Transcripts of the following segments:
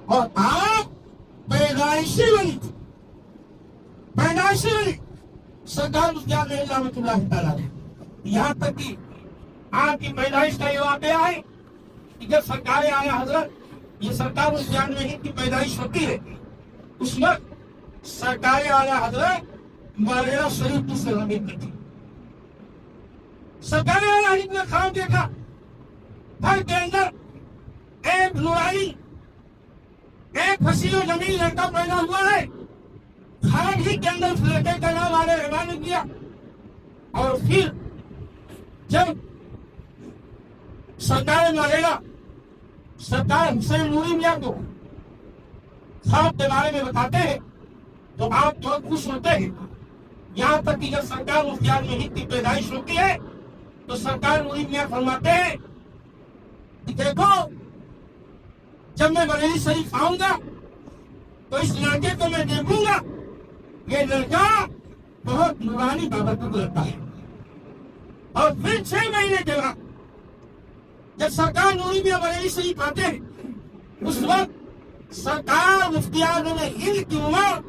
اور آپ پیدائشی ولی تھے، پیدائشی ولی سرکار مفتی اعظم ہند رحمۃ اللہ تعالیٰ علیہ، یہاں تک کہ آپ کی پیدائش کا یہ واقعہ ہے کہ جب سرکار اعلیٰ حضرت یہ سرکار مفتی اعظم ہند کی پیدائش ہوتی ہے، اس وقت سرکار اعلیٰ حضرت مالیرہ شریف کی سرزمین میں تھی۔ سرکار اعلیٰ حضرت نے خواب دیکھا گھر کے اندر ایک نورانی، ایک حسین و جمیل لڑکا پیدا ہوا ہے۔ خواب ہی کے اندر اس لڑکے کا نام عالیہ رحمان نے دیا، اور پھر جب سرکار مالیرہ سرکار حسین نوری میاں کو خواب کے بارے میں بتاتے ہیں تو آپ بہت خوش ہوتے ہیں، یہاں تک کہ جب سرکار مفتی اعظم ہند کی پیدائش ہوتی ہے تو سرکار نوری میاں فرماتے ہیں کہ دیکھو جب میں بریلی شریف آؤں گا تو اس لڑکے کو میں دیکھوں گا، یہ لڑکا بہت نورانی بابرکت لگتا ہے۔ اور پھر 6 مہینے کے بعد جب سرکار نوری میاں بریلی شریف آتے ہیں اس وقت سرکار مفتی اعظم ہند کی عمر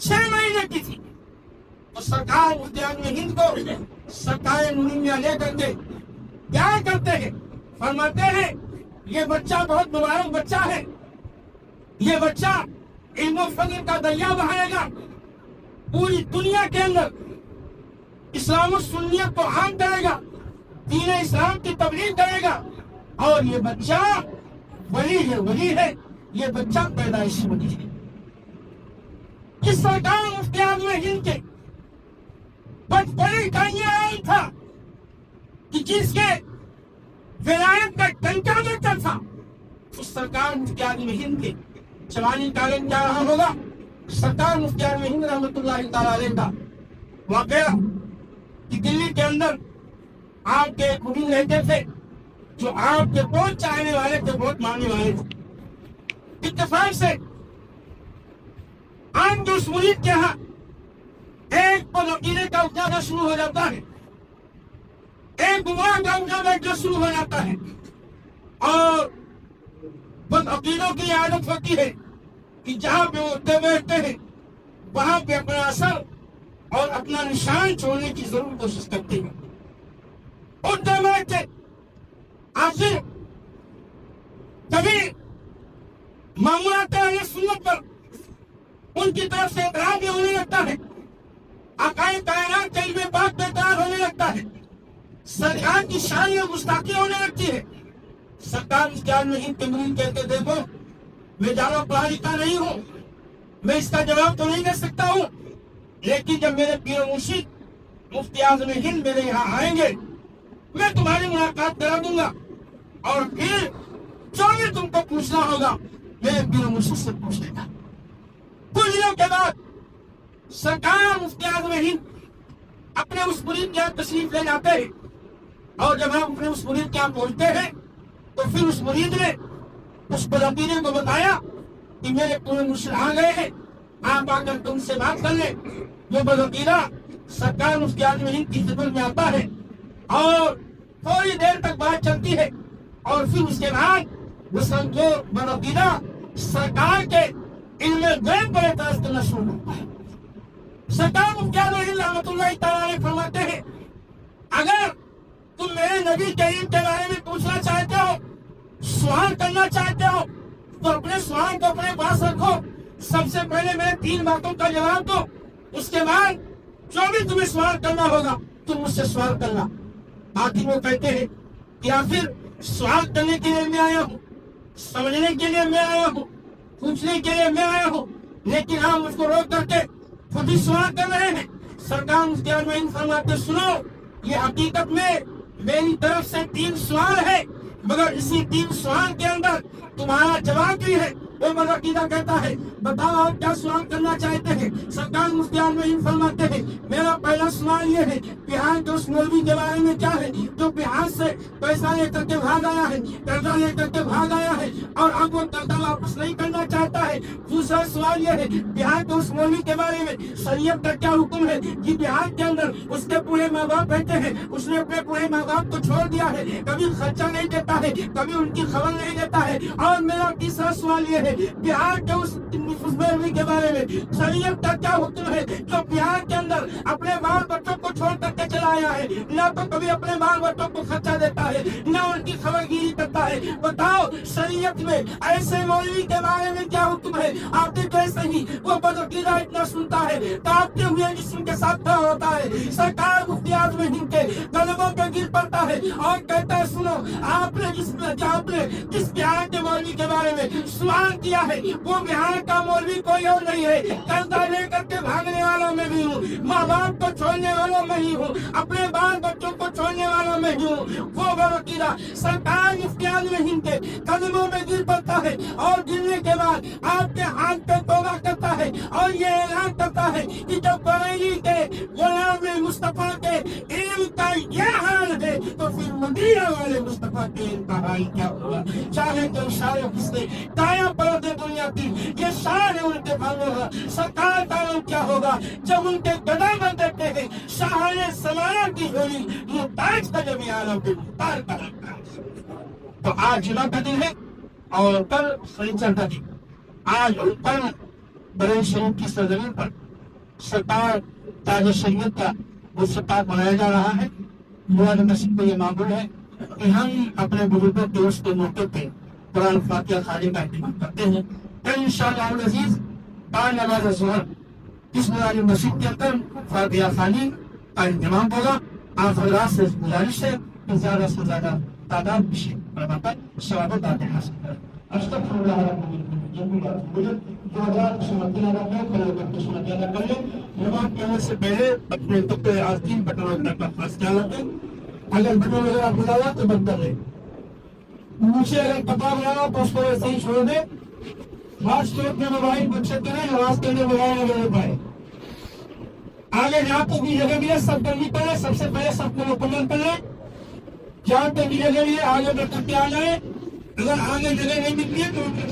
6 مہینے کی تھی، تو سرکار مفتی اعظم ہند کو سرکار نوری میاں لے کر کے پیار کرتے ہیں، فرماتے ہیں یہ بچہ بہت مبارک بچہ ہے، یہ بچہ علم و فضل کا دریا بہائے گا، پوری دنیا کے اندر اسلام و سنیت کو عام کرے گا، دین اسلام کی تبلیغ کرے گا، اور یہ بچہ ولی ہے، یہ بچہ پیدائشی ولی ہے۔ اس سرکار مفتی اعظم ہند کے بچپنے کا یہ عام تھا کہ جس کے ولایت کا ڈنکا دیتا تھا اس سرکار مفتی اعظم ہند کے جوانی کالم کیا رہا ہوگا۔ سرکار مفتی اعظم ہند رحمۃ اللہ تعالیٰ علیہ کا واقعہ کہ دلی کے اندر آپ کے ایک مرید رہتے تھے جو آپ کے بہت چاہنے والے تھے، بہت ماننے والے تھے۔ اتفاق سے آپ جو اس مرید کے یہاں ایک بدعقیدے کا اجاگر شروع ہو جاتا ہے، ایک گمراہ کا اجاگر شروع ہو جاتا ہے، اور بدعقیدوں کی عادت ہوتی ہے کہ جہاں پہ وہ اٹھتے بیٹھتے ہیں وہاں پہ اپنا اثر اور اپنا نشان چھوڑنے کی ضرور کوشش کرتے ہیں۔ اٹھتے بیٹھتے آخر کبھی معمولات اہل سنت پر ان کی طرف سے اعتراض بھی ہونے لگتا ہے، عقائد کائنات کے علم پاک پہ اعتراض ہونے لگتا ہے، سرکار کی شان میں گستاخی ہونے لگتی ہے۔ سرکار مفتی اعظم ہند کے مرید کہتے دیکھو میں زیادہ پڑھا لکھا نہیں ہوں، میں اس کا جواب تو نہیں دے سکتا ہوں، لیکن جب میرے پیر و مرشد مفتی اعظم ہند میرے یہاں آئیں گے میں تمہاری ملاقات کرا دوں گا، اور پھر جو بھی تم کو پوچھنا ہوگا میرے پیر و مرشد سے پوچھ لینا۔ کچھ دنوں کے بعد سرکار مفتی اعظم ہند اپنے اس مرید کے یہاں تشریف لے جاتے ہیں، اور جب ہم اپنے اس مرید کے یہاں پہنچتے ہیں تو پھر اس مرید نے اس بدعقیدے کو بتایا کہ میرے پورے مرشد آ گئے ہیں، آپ آ کر تم سے بات کر لیں۔ وہ بدعقیدہ سرکار مفتی اعظم ہند کی خدمت میں آتا ہے، اور تھوڑی دیر تک بات چلتی ہے، اور پھر اس کے بعد وہ سمجھو بدعقیدہ سرکار کے علم غیب پر اعتراض کرنا شروع ہوتا ہے۔ سرکار مفتی اعظم ہند رحمۃ اللہ تعالیٰ علیہ فرماتے ہیں اگر تم میرے نبی کے علم کے بارے میں پوچھنا چاہتے ہو، سوال کرنا چاہتے ہو، تو اپنے سوال کو اپنے پاس رکھو، سب سے پہلے میرے 3 باتوں کا جواب دو، اس کے بعد جو بھی تمہیں سوال کرنا ہوگا تم مجھ سے سوال کرنا۔ آخر وہ کہتے ہیں کہ آخر سوال کرنے کے لیے میں آیا ہوں، سمجھنے کے لیے میں آیا ہوں، پوچھنے کے لیے میں آیا ہوں، لیکن آپ مجھ کو روک کر کے خود ہی سوال کر رہے ہیں۔ سرکار مفتی اعظم ہند فرماتے سنو، یہ حقیقت میں میری طرف سے 3 سوال ہے، مگر اسی 3 سوال کے اندر تمہارا جواب بھی ہے۔ وہ بدعقیدہ کہتا ہے بتاؤ آپ کیا سوال کرنا چاہتے ہیں؟ سرکار مفتی اعظم ہند فرماتے ہیں میرا پہلا سوال یہ ہے بہار کے اس مولوی کے بارے میں کیا ہے جو بہار سے پیسہ لے کر کے بھاگ آیا ہے، قرضہ لے کر کے بھاگ آیا ہے، اور اب وہ قرضہ واپس نہیں کرنا چاہتا ہے۔ دوسرا سوال یہ ہے بہار کے اس مولوی کے بارے میں شریعت کا کیا حکم ہے کہ بہار کے اندر اس کے پورے ماں باپ رہتے ہیں، اس نے اپنے پورے ماں باپ کو چھوڑ دیا ہے، کبھی خرچہ نہیں دیتا ہے، کبھی ان کی خبر نہیں دیتا ہے۔ اور میرا تیسرا سوال یہ ہے ہیں بہار کے اس مولوی کے بارے میں شریعت کا کیا حکم ہے جو بہار کے اندر اپنے بال بچوں کو چھوڑ کر کے چلا آیا ہے، نہ تو کبھی اپنے بال بچوں کو خرچہ دیتا ہے نہ ان کی خبر گیری کرتا ہے. بتاؤ شریعت میں ایسے مولوی کے بارے میں کیا حکم ہے؟ آپ نے جیسے ہی وہ بدعقیدہ اتنا سنتا ہے کانپتے ہوئے جسم کے ساتھ کھڑا ہوتا ہے، سرکار مفتی اعظم ہند کے قدموں پہ گر پڑتا ہے اور کہتا ہے سنو آپ نے جس بہار کے مولوی کے بارے میں سوال کیا ہے وہ بہار کا مولوی کوئی اور نہیں ہے، قرضہ لے کر کے بھاگنے والوں میں بھی ہوں، ماں باپ کو چھوڑنے والوں میں ہی ہوں، اپنے بال بچوں کو چھوڑنے والوں میں ہی ہوں. وہ بدعقیدہ سرکار مفتی اعظم ہند کے قدموں میں گر پڑتا ہے اور گرنے کے بعد آپ کے ہاتھ پہ توبہ کرتا ہے اور یہ اعلان کرتا ہے کہ جب بریلی کے غلام مصطفیٰ کے علم کا یہ حال ہے تو پھر مدینہ والے مصطفیٰ کے علم کا حال کیا ہوگا. چاہے تو سارے حسنے کایا پردے دنیا کی یہ سارے ان کے بھانگوں کا سرکار کا علم کیا ہوگا جب ان کے قدم میں دیکھتے ہیں شاہان سمانا کی جھولی محتاج کا جب عالم کے مختار کا رکھتا ہے. تو آج جمعہ کا دن ہے اور کل سنیچر کا دن. آج کل بریلی شریف کی سرزمین پر سرکار تاج شریعت کا وہ سرکار منایا جا رہا ہے. مولانا نصیب کو یہ معمول ہے کہ ہم اپنے بزرگوں کے اس کے موقع پہ قرآن فاتحہ خانے کا اہتمام کرتے ہیں. انشاءاللہ العزیز بعد نماز ظہر اس مولانا نصیب کے اندر فاتحہ خانی کا اہتمام ہوگا. آپ حضرات سے گزارش ہے کہ زیادہ سے زیادہ تعداد بشی پڑھا کر ثواب و داد حاصل کریں. استغفر اللہ رب العالمین. جو حضرات سنت ادا کریں کھڑے کر کے سنت ادا کر لیں. نماز پڑھنے سے پہلے اپنے دکھ آستین بٹنوں کا خاص خیال رکھیں. اگر بٹن وغیرہ بھلا ہوا تو بند کر لیں. نیچے اگر کپڑا بنا ہوا تو اس کو ایسے ہی چھوڑ دیں. خاص طور پر موبائل بچے کریں آواز کرنے موبائل نہ مل پائے. آگے جہاں تک بھی جگہ ملے سب کرنی پڑے. سب سے پہلے سب کو مکمل کر لیں. جہاں تک بھی جگہ ملے آگے بڑھ کر کے آ جائیں. اگر آگے جگہ نہیں نکلی ہے تو